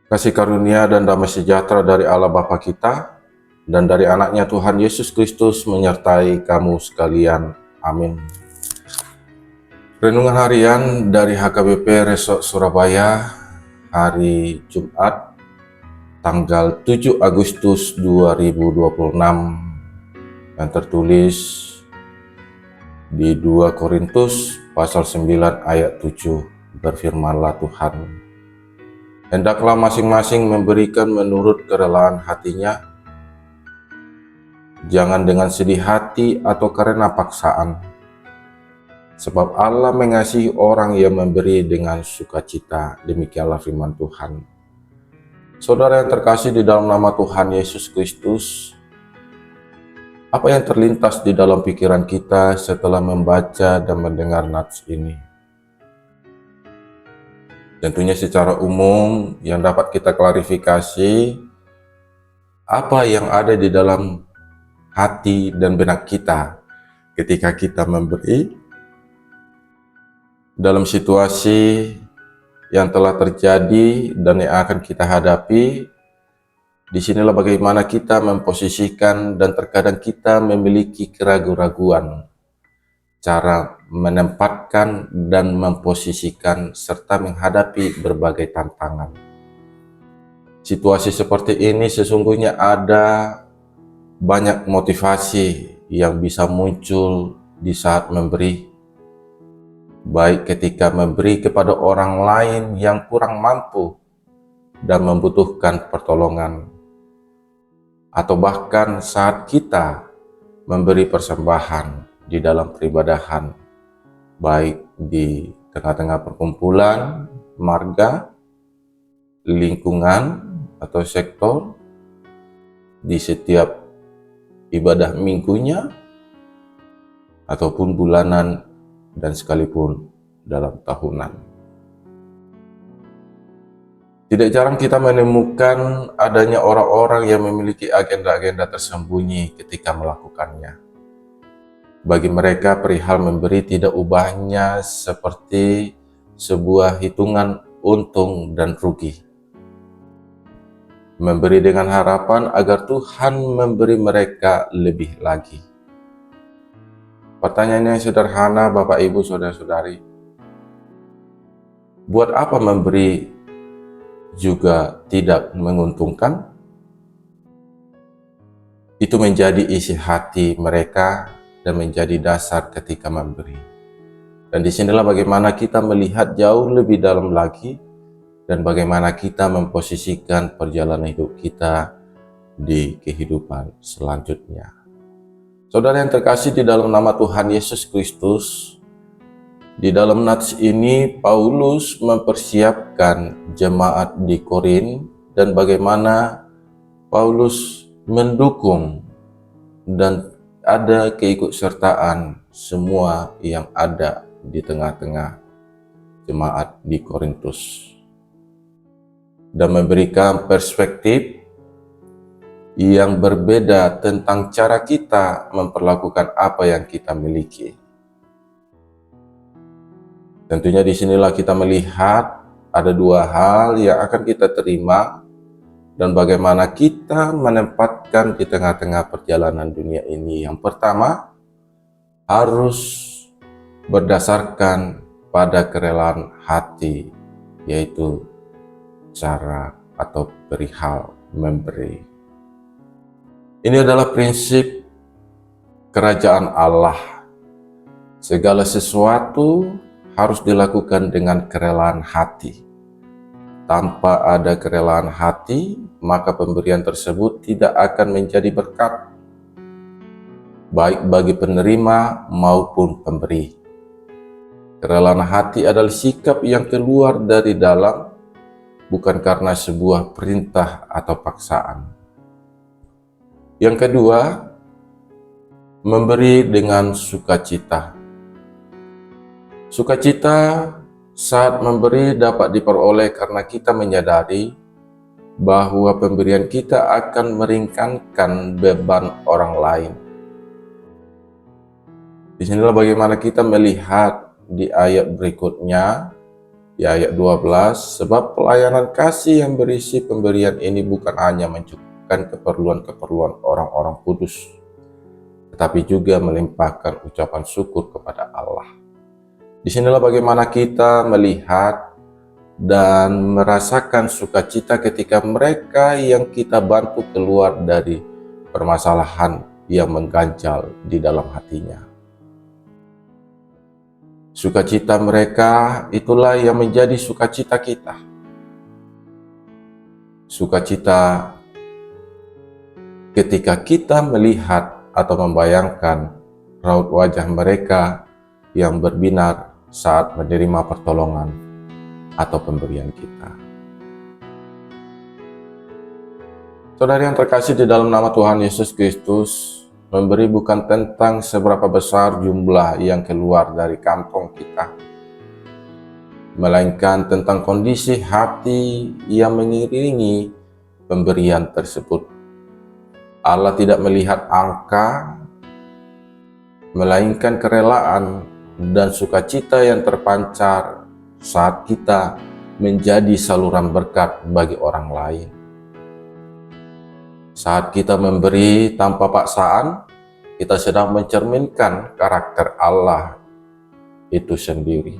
Kasih karunia dan damai sejahtera dari Allah Bapa kita dan dari anaknya Tuhan Yesus Kristus menyertai kamu sekalian. Amin. Renungan harian dari HKBP Resort Surabaya, hari Jumat, tanggal 7 Agustus 2026, yang tertulis di 2 Korintus pasal 9 ayat 7. Berfirmanlah Tuhan, hendaklah masing-masing memberikan menurut kerelaan hatinya, jangan dengan sedih hati atau karena paksaan. Sebab Allah mengasihi orang yang memberi dengan sukacita. Demikianlah firman Tuhan. Saudara yang terkasih di dalam nama Tuhan Yesus Kristus, apa yang terlintas di dalam pikiran kita setelah membaca dan mendengar nats ini? Tentunya secara umum yang dapat kita klarifikasi, apa yang ada di dalam hati dan benak kita ketika kita memberi dalam situasi yang telah terjadi dan yang akan kita hadapi. Disinilah bagaimana kita memposisikan, dan terkadang kita memiliki keraguan-raguan cara menempatkan dan memposisikan serta menghadapi berbagai tantangan. Situasi seperti ini sesungguhnya ada banyak motivasi yang bisa muncul di saat memberi, baik ketika memberi kepada orang lain yang kurang mampu dan membutuhkan pertolongan, atau bahkan saat kita memberi persembahan di dalam peribadahan, baik di tengah-tengah perkumpulan, marga, lingkungan, atau sektor, di setiap ibadah minggunya, ataupun bulanan, dan sekalipun dalam tahunan. Tidak jarang kita menemukan adanya orang-orang yang memiliki agenda-agenda tersembunyi ketika melakukannya. Bagi mereka, perihal memberi tidak ubahnya seperti sebuah hitungan untung dan rugi. Memberi dengan harapan agar Tuhan memberi mereka lebih lagi. Pertanyaannya sederhana, Bapak, Ibu, Saudara-saudari. Buat apa memberi juga tidak menguntungkan? Itu menjadi isi hati mereka dan menjadi dasar ketika memberi. Dan disinilah bagaimana kita melihat jauh lebih dalam lagi dan bagaimana kita memposisikan perjalanan hidup kita di kehidupan selanjutnya. Saudara yang terkasih di dalam nama Tuhan Yesus Kristus, di dalam nats ini Paulus mempersiapkan jemaat di Korin dan bagaimana Paulus mendukung dan ada keikutsertaan semua yang ada di tengah-tengah jemaat di Korintus, dan memberikan perspektif yang berbeda tentang cara kita memperlakukan apa yang kita miliki. Tentunya disinilah kita melihat ada dua hal yang akan kita terima dan bagaimana kita menempatkan di tengah-tengah perjalanan dunia ini. Yang pertama, harus berdasarkan pada kerelaan hati, yaitu cara atau perihal memberi. Ini adalah prinsip kerajaan Allah. Segala sesuatu harus dilakukan dengan kerelaan hati. Tanpa ada kerelaan hati, maka pemberian tersebut tidak akan menjadi berkat, baik bagi penerima maupun pemberi. Kerelaan hati adalah sikap yang keluar dari dalam, bukan karena sebuah perintah atau paksaan. Yang kedua, memberi dengan sukacita. Sukacita saat memberi dapat diperoleh karena kita menyadari bahwa pemberian kita akan meringankan beban orang lain. Disinilah bagaimana kita melihat di ayat berikutnya, Di ayat 12, sebab pelayanan kasih yang berisi pemberian ini bukan hanya mencukupkan keperluan-keperluan orang-orang kudus, tetapi juga melimpahkan ucapan syukur kepada Allah. Disinilah bagaimana kita melihat dan merasakan sukacita ketika mereka yang kita bantu keluar dari permasalahan yang mengganjal di dalam hatinya. Sukacita mereka itulah yang menjadi sukacita kita. Sukacita ketika kita melihat atau membayangkan raut wajah mereka yang berbinar saat menerima pertolongan atau pemberian kita. Saudara yang terkasih di dalam nama Tuhan Yesus Kristus, memberi bukan tentang seberapa besar jumlah yang keluar dari kantong kita, melainkan tentang kondisi hati yang mengiringi pemberian tersebut. Allah tidak melihat angka, melainkan kerelaan dan sukacita yang terpancar saat kita menjadi saluran berkat bagi orang lain. Saat kita memberi tanpa paksaan, kita sedang mencerminkan karakter Allah itu sendiri.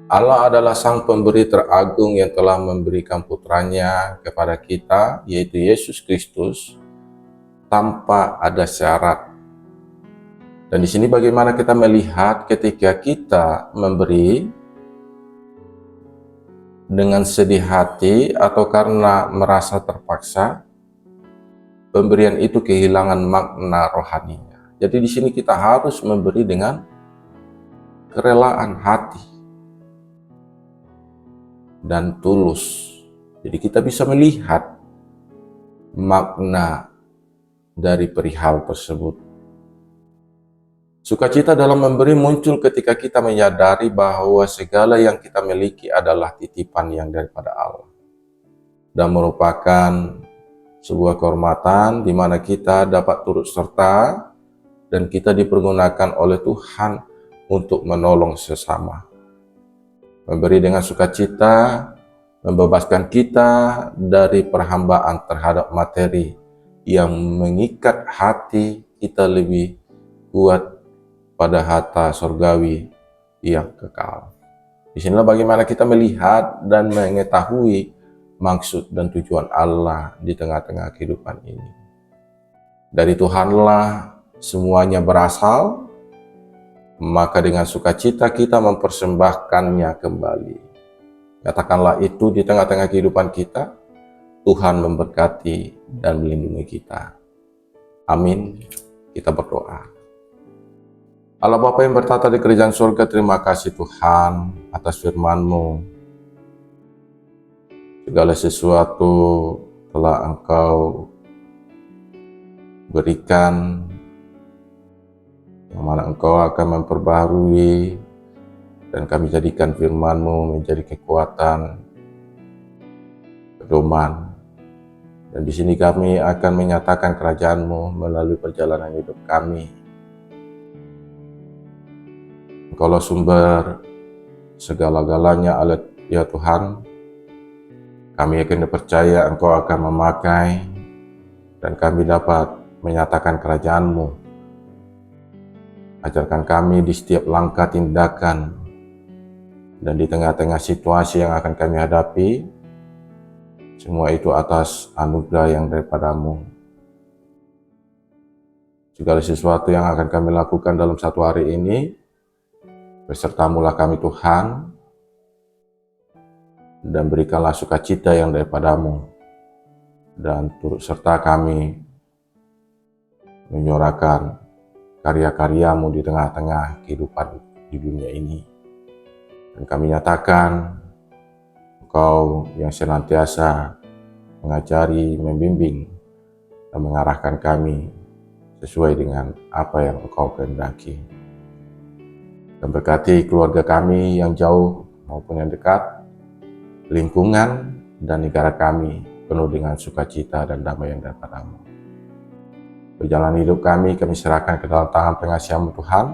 Allah adalah Sang Pemberi teragung yang telah memberikan putranya kepada kita, yaitu Yesus Kristus, tanpa ada syarat. Dan di sini bagaimana kita melihat ketika kita memberi dengan sedih hati atau karena merasa terpaksa, pemberian itu kehilangan makna rohaninya. Jadi di sini kita harus memberi dengan kerelaan hati dan tulus. Jadi kita bisa melihat makna dari perihal tersebut. Sukacita dalam memberi muncul ketika kita menyadari bahwa segala yang kita miliki adalah titipan yang daripada Allah dan merupakan sebuah kehormatan di mana kita dapat turut serta dan kita dipergunakan oleh Tuhan untuk menolong sesama. Memberi dengan sukacita membebaskan kita dari perhambaan terhadap materi yang mengikat hati kita lebih kuat pada harta surgawi yang kekal. Disinilah bagaimana kita melihat dan mengetahui maksud dan tujuan Allah di tengah-tengah kehidupan ini. Dari Tuhanlah semuanya berasal, maka dengan sukacita kita mempersembahkannya kembali. Katakanlah itu di tengah-tengah kehidupan kita, Tuhan memberkati dan melindungi kita. Amin. Kita berdoa. Allah Bapa yang bertata di kerajaan surga, terima kasih Tuhan atas firman-Mu. Segala sesuatu telah Engkau berikan, yang mana Engkau akan memperbaharui, dan kami jadikan firman-Mu menjadi kekuatan, pedoman. Dan di sini kami akan menyatakan kerajaan-Mu melalui perjalanan hidup kami. Engkaulah sumber segala-galanya ya Tuhan. Kami yakin dan percaya Engkau akan memakai dan kami dapat menyatakan kerajaan-Mu. Ajarkan kami di setiap langkah tindakan dan di tengah-tengah situasi yang akan kami hadapi. Semua itu atas anugerah yang daripada-Mu. Segala sesuatu yang akan kami lakukan dalam satu hari ini, besertamulah kami Tuhan, dan berikanlah sukacita yang daripada-Mu, dan turut serta kami menyuarakan karya-karya-Mu di tengah-tengah kehidupan di dunia ini. Dan kami nyatakan Engkau yang senantiasa mengajari, membimbing, dan mengarahkan kami sesuai dengan apa yang Engkau kehendaki. Dan berkati keluarga kami yang jauh maupun yang dekat, lingkungan dan negara kami penuh dengan sukacita dan damai yang daripada-Mu. Perjalanan hidup kami serahkan ke dalam tangan pengasihan-Mu Tuhan,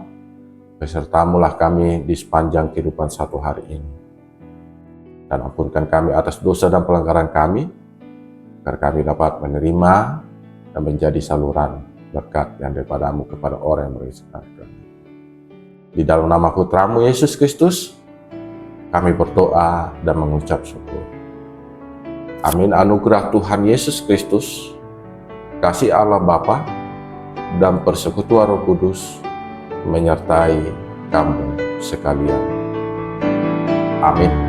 Besertamulah kami di sepanjang kehidupan satu hari ini. Dan ampunkan kami atas dosa dan pelanggaran kami, agar kami dapat menerima dan menjadi saluran berkat yang daripadamu kepada orang yang mengisahkan kami. Di dalam nama Putramu Yesus Kristus, kami berdoa dan mengucap syukur. Amin. Anugerah Tuhan Yesus Kristus, kasih Allah Bapa, dan persekutuan Roh Kudus menyertai kamu sekalian. Amin.